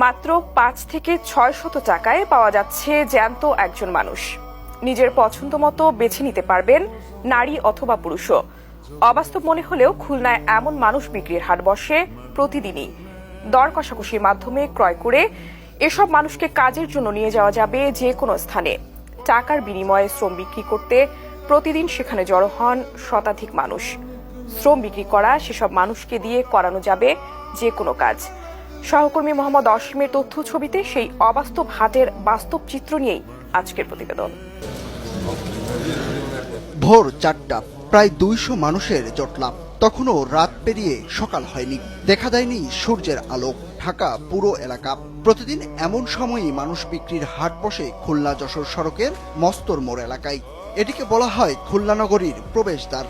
মাত্র ৫ থেকে ৬০০ টাকায় পাওয়া যাচ্ছে জ্যান্ত একজন মানুষ। নিজের পছন্দ মতো বেছে নিতে পারবেন নারী অথবা পুরুষও। অবাস্তব মনে হলেও খুলনায় এমন মানুষ বিক্রির হাট বসে প্রতিদিনই। দর কষাকষির মাধ্যমে ক্রয় করে এসব মানুষকে কাজের জন্য নিয়ে যাওয়া যাবে যে কোনো স্থানে। টাকার বিনিময়ে শ্রম বিক্রি করতে প্রতিদিন সেখানে জড়ো হন শতাধিক মানুষ। শ্রম বিক্রি করা সেসব মানুষকে দিয়ে করানো যাবে যে কোনো কাজ। সহকর্মী মোহাম্মদ অসীমের তথ্য ছবিতে সেই অবাস্তব হাটের বাস্তব চিত্র নিয়েই আজকের প্রতিবেদন। ভোর ৪টা, প্রায় ২০০ মানুষের জটলা। তখনও রাত পেরিয়ে সকাল হয়নি, দেখা দেয়নি সূর্যের আলো। ঢাকা পুরো এলাকা। প্রতিদিন এমন সময়ই মানুষ বিক্রির হাট বসে খুলনা যশোর সড়কের মস্তর মোড় এলাকায়। এটিকে বলা হয় খুলনা নগরীর প্রবেশদ্বার।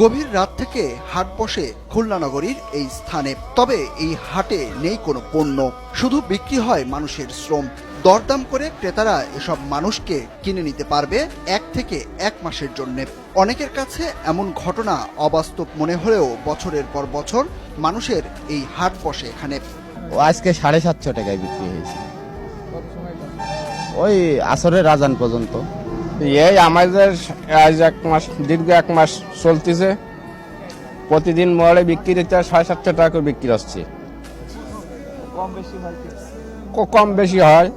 গভীর রাত থেকে হাট বসে খুলনা নগরীর এই স্থানে। তবে এই হাটে নেই কোনো পণ্য, শুধু বিক্রি হয় মানুষের শ্রম। দরদাম করে ক্রেতারা এসব মানুষকে কিনে নিতে পারবে ১ থেকে ১ মাসের জন্য। অনেকের কাছে এমন ঘটনা অবাস্তব মনে হলেও বছরের পর বছর মানুষের এই হাট বসে এখানে। আজকে ৭৫০ টাকায় বিক্রি হয়েছে, ওই আসরের আজান পর্যন্ত। এই আমাদের আজ ১ মাস, দীর্ঘ ১ মাস চলতেছে। প্রতিদিন মোড়ে বিক্রি হচ্ছে ৭৫০ টাকা করে বিক্রি হচ্ছে। কম বেশি হয়।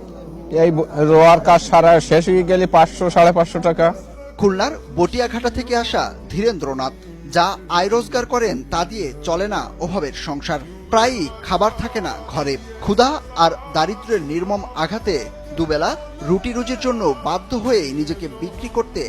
এই রোয়ার কাজ সারা শেষ হয়ে গেলে ৫০০ ৫৫০ টাকা। খুলনার বটিয়াঘাটা থেকে আসা ধীরেন্দ্রনাথ যা আয় রোজগার করেন তা দিয়ে চলে না অভাবের সংসার। প্রায়ই খাবার থাকে না ঘরে। ক্ষুধা আর দারিদ্র্যের নির্মম আঘাতে দুবেলা রুটি রুজির জন্য বাধ্য হয়ে নিজেকে বিক্রি করতে